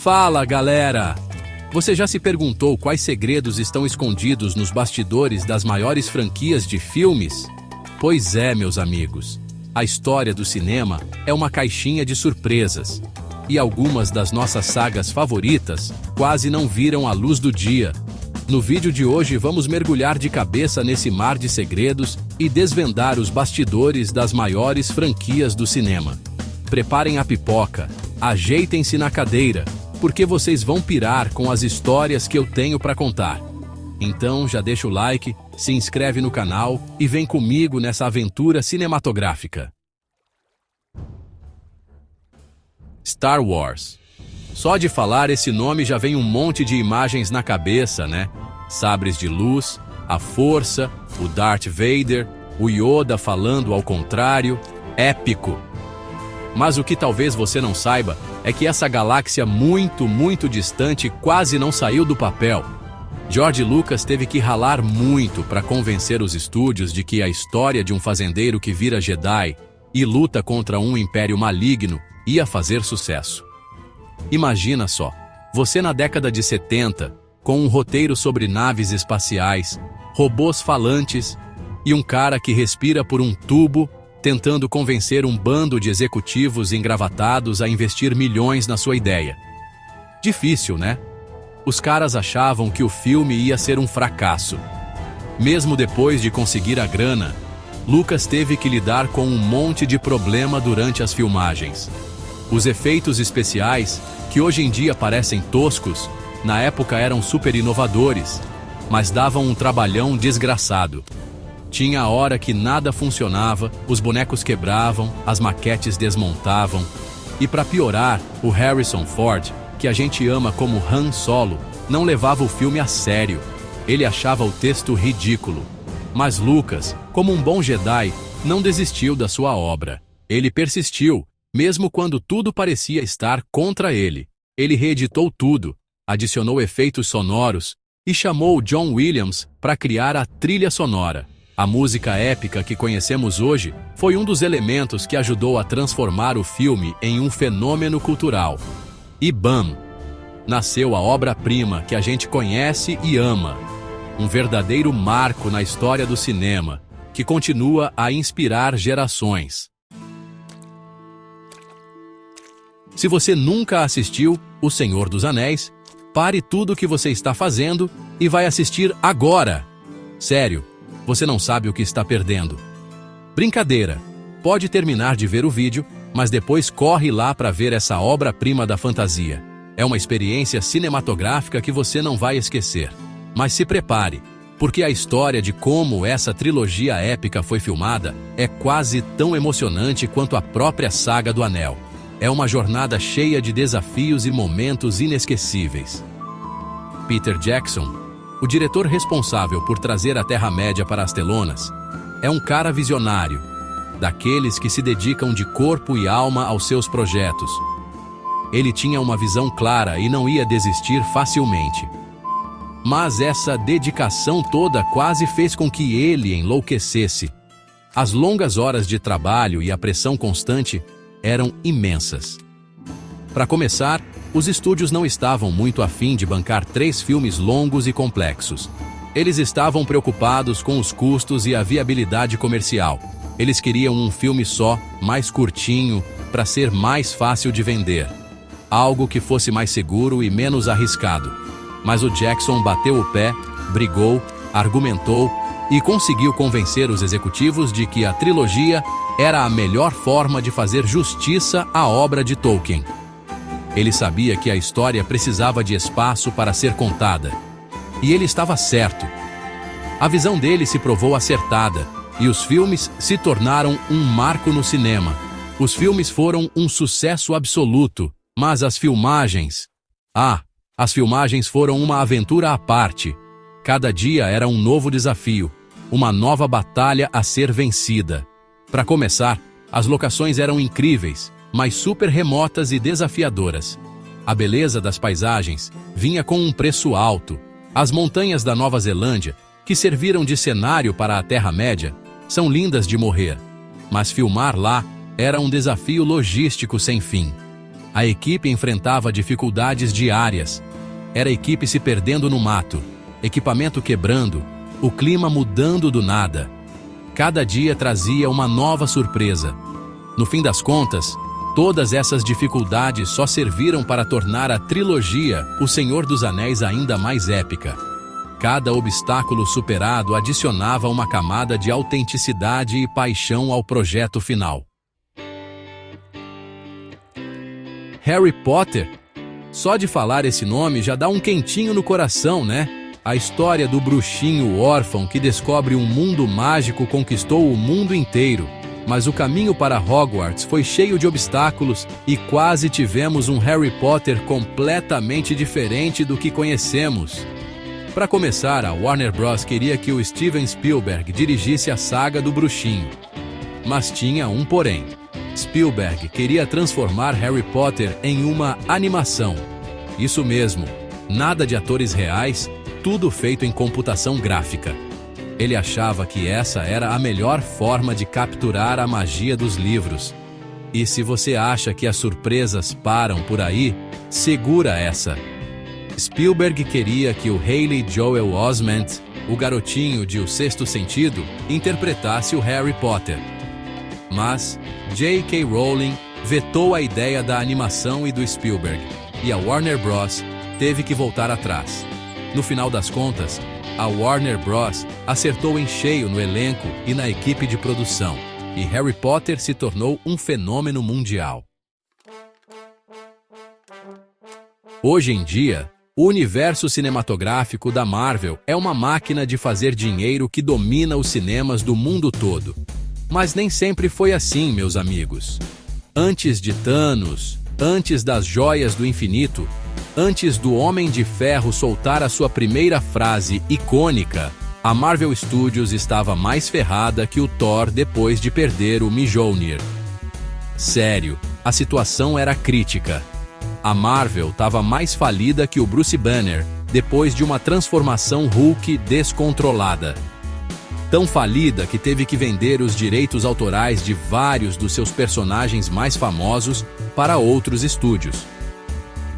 Fala, galera! Você já se perguntou quais segredos estão escondidos nos bastidores das maiores franquias de filmes? Pois é, meus amigos. A história do cinema é uma caixinha de surpresas. E algumas das nossas sagas favoritas quase não viram a luz do dia. No vídeo de hoje vamos mergulhar de cabeça nesse mar de segredos e desvendar os bastidores das maiores franquias do cinema. Preparem a pipoca, ajeitem-se na cadeira, porque vocês vão pirar com as histórias que eu tenho para contar. Então já deixa o like, se inscreve no canal e vem comigo nessa aventura cinematográfica. Star Wars. Só de falar esse nome já vem um monte de imagens na cabeça, né? Sabres de luz, a força, o Darth Vader, o Yoda falando ao contrário, épico. Mas o que talvez você não saiba é que essa galáxia muito distante quase não saiu do papel. George Lucas teve que ralar muito para convencer os estúdios de que a história de um fazendeiro que vira Jedi e luta contra um império maligno ia fazer sucesso. Imagina só, você na década de 70, com um roteiro sobre naves espaciais, robôs falantes e um cara que respira por um tubo, tentando convencer um bando de executivos engravatados a investir milhões na sua ideia. Difícil, né? Os caras achavam que o filme ia ser um fracasso. Mesmo depois de conseguir a grana, Lucas teve que lidar com um monte de problema durante as filmagens. Os efeitos especiais, que hoje em dia parecem toscos, na época eram super inovadores, mas davam um trabalhão desgraçado. Tinha hora que nada funcionava, os bonecos quebravam, as maquetes desmontavam. E para piorar, o Harrison Ford, que a gente ama como Han Solo, não levava o filme a sério. Ele achava o texto ridículo. Mas Lucas, como um bom Jedi, não desistiu da sua obra. Ele persistiu, mesmo quando tudo parecia estar contra ele. Ele reeditou tudo, adicionou efeitos sonoros e chamou John Williams para criar a trilha sonora. A música épica que conhecemos hoje foi um dos elementos que ajudou a transformar o filme em um fenômeno cultural. E bam! Nasceu a obra-prima que a gente conhece e ama. Um verdadeiro marco na história do cinema, que continua a inspirar gerações. Se você nunca assistiu O Senhor dos Anéis, pare tudo o que você está fazendo e vai assistir agora! Sério, você não sabe o que está perdendo. Brincadeira! Pode terminar de ver o vídeo, mas depois corre lá para ver essa obra-prima da fantasia. É uma experiência cinematográfica que você não vai esquecer. Mas se prepare, porque a história de como essa trilogia épica foi filmada é quase tão emocionante quanto a própria saga do Anel. É uma jornada cheia de desafios e momentos inesquecíveis. Peter Jackson, o diretor responsável por trazer a Terra-média para as telonas, é um cara visionário, daqueles que se dedicam de corpo e alma aos seus projetos. Ele tinha uma visão clara e não ia desistir facilmente. Mas essa dedicação toda quase fez com que ele enlouquecesse. As longas horas de trabalho e a pressão constante eram imensas. Para começar, os estúdios não estavam muito afim de bancar 3 filmes longos e complexos. Eles estavam preocupados com os custos e a viabilidade comercial. Eles queriam um filme só, mais curtinho, para ser mais fácil de vender. Algo que fosse mais seguro e menos arriscado. Mas o Jackson bateu o pé, brigou, argumentou e conseguiu convencer os executivos de que a trilogia era a melhor forma de fazer justiça à obra de Tolkien. Ele sabia que a história precisava de espaço para ser contada. E ele estava certo. A visão dele se provou acertada, e os filmes se tornaram um marco no cinema. Os filmes foram um sucesso absoluto, mas as filmagens... as filmagens foram uma aventura à parte. Cada dia era um novo desafio, uma nova batalha a ser vencida. Para começar, as locações eram incríveis, mas super remotas e desafiadoras. A beleza das paisagens vinha com um preço alto. As montanhas da Nova Zelândia, que serviram de cenário para a Terra-média, são lindas de morrer. Mas filmar lá era um desafio logístico sem fim. A equipe enfrentava dificuldades diárias. Era a equipe se perdendo no mato, equipamento quebrando, o clima mudando do nada. Cada dia trazia uma nova surpresa. No fim das contas, todas essas dificuldades só serviram para tornar a trilogia O Senhor dos Anéis ainda mais épica. Cada obstáculo superado adicionava uma camada de autenticidade e paixão ao projeto final. Harry Potter? Só de falar esse nome já dá um quentinho no coração, né? A história do bruxinho órfão que descobre um mundo mágico conquistou o mundo inteiro. Mas o caminho para Hogwarts foi cheio de obstáculos e quase tivemos um Harry Potter completamente diferente do que conhecemos. Para começar, a Warner Bros. Queria que o Steven Spielberg dirigisse a saga do bruxinho. Mas tinha um porém. Spielberg queria transformar Harry Potter em uma animação. Isso mesmo, nada de atores reais, tudo feito em computação gráfica. Ele achava que essa era a melhor forma de capturar a magia dos livros. E se você acha que as surpresas param por aí, segura essa. Spielberg queria que o Haley Joel Osment, o garotinho de O Sexto Sentido, interpretasse o Harry Potter. Mas J.K. Rowling vetou a ideia da animação e do Spielberg, e a Warner Bros. Teve que voltar atrás. No final das contas, a Warner Bros. Acertou em cheio no elenco e na equipe de produção, e Harry Potter se tornou um fenômeno mundial. Hoje em dia, o universo cinematográfico da Marvel é uma máquina de fazer dinheiro que domina os cinemas do mundo todo. Mas nem sempre foi assim, meus amigos. Antes de Thanos, antes das Joias do Infinito, antes do Homem de Ferro soltar a sua primeira frase icônica, a Marvel Studios estava mais ferrada que o Thor depois de perder o Mjolnir. Sério, a situação era crítica. A Marvel estava mais falida que o Bruce Banner depois de uma transformação Hulk descontrolada. Tão falida que teve que vender os direitos autorais de vários dos seus personagens mais famosos para outros estúdios.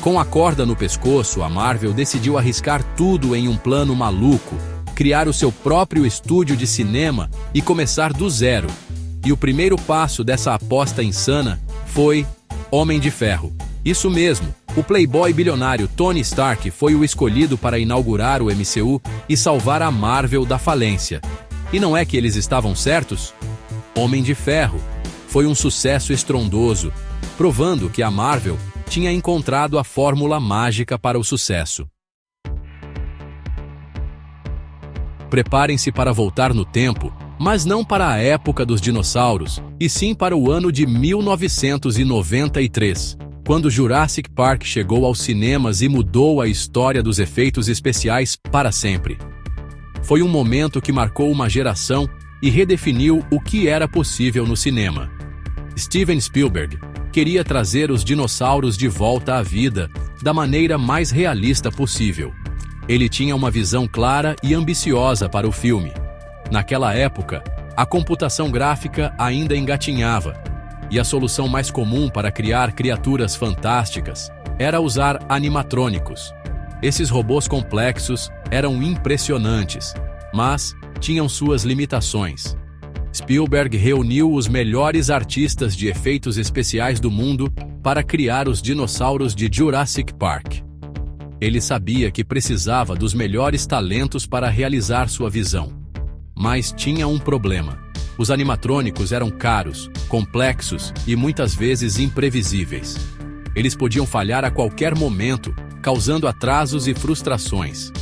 Com a corda no pescoço, a Marvel decidiu arriscar tudo em um plano maluco, criar o seu próprio estúdio de cinema e começar do zero. E o primeiro passo dessa aposta insana foi Homem de Ferro. Isso mesmo, o playboy bilionário Tony Stark foi o escolhido para inaugurar o MCU e salvar a Marvel da falência. E não é que eles estavam certos? Homem de Ferro foi um sucesso estrondoso, provando que a Marvel tinha encontrado a fórmula mágica para o sucesso. Preparem-se para voltar no tempo, mas não para a época dos dinossauros, e sim para o ano de 1993. Quando Jurassic Park chegou aos cinemas e mudou a história dos efeitos especiais para sempre. Foi um momento que marcou uma geração e redefiniu o que era possível no cinema. Steven Spielberg queria trazer os dinossauros de volta à vida da maneira mais realista possível. Ele tinha uma visão clara e ambiciosa para o filme. Naquela época, a computação gráfica ainda engatinhava, e a solução mais comum para criar criaturas fantásticas era usar animatrônicos. Esses robôs complexos eram impressionantes, mas tinham suas limitações. Spielberg reuniu os melhores artistas de efeitos especiais do mundo para criar os dinossauros de Jurassic Park. Ele sabia que precisava dos melhores talentos para realizar sua visão. Mas tinha um problema. Os animatrônicos eram caros, complexos e muitas vezes imprevisíveis. Eles podiam falhar a qualquer momento, causando atrasos e frustrações.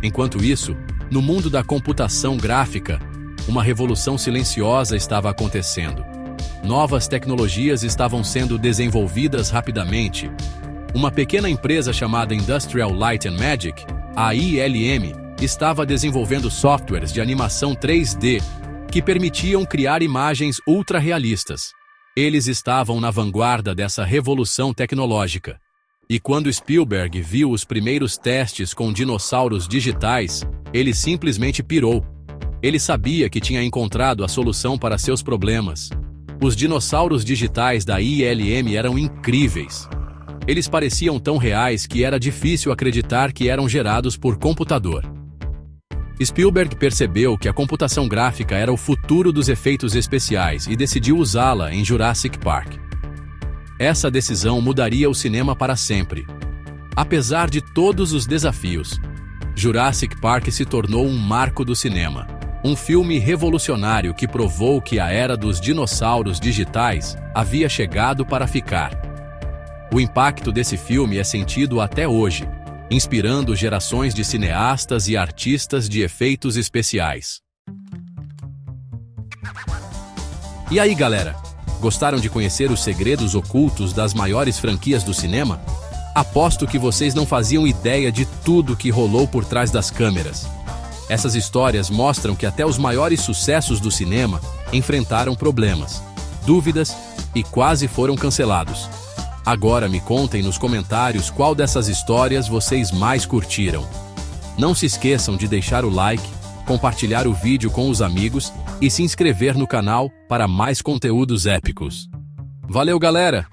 Enquanto isso, no mundo da computação gráfica, uma revolução silenciosa estava acontecendo. Novas tecnologias estavam sendo desenvolvidas rapidamente. Uma pequena empresa chamada Industrial Light and Magic, a ILM, estava desenvolvendo softwares de animação 3D que permitiam criar imagens ultra-realistas. Eles estavam na vanguarda dessa revolução tecnológica. E quando Spielberg viu os primeiros testes com dinossauros digitais, ele simplesmente pirou. Ele sabia que tinha encontrado a solução para seus problemas. Os dinossauros digitais da ILM eram incríveis. Eles pareciam tão reais que era difícil acreditar que eram gerados por computador. Spielberg percebeu que a computação gráfica era o futuro dos efeitos especiais e decidiu usá-la em Jurassic Park. Essa decisão mudaria o cinema para sempre. Apesar de todos os desafios, Jurassic Park se tornou um marco do cinema. Um filme revolucionário que provou que a era dos dinossauros digitais havia chegado para ficar. O impacto desse filme é sentido até hoje, inspirando gerações de cineastas e artistas de efeitos especiais. E aí, galera? Gostaram de conhecer os segredos ocultos das maiores franquias do cinema? Aposto que vocês não faziam ideia de tudo que rolou por trás das câmeras. Essas histórias mostram que até os maiores sucessos do cinema enfrentaram problemas, dúvidas e quase foram cancelados. Agora me contem nos comentários qual dessas histórias vocês mais curtiram. Não se esqueçam de deixar o like, compartilhar o vídeo com os amigos e se inscrever no canal para mais conteúdos épicos. Valeu, galera!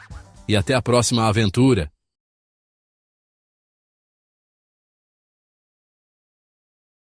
E até a próxima aventura!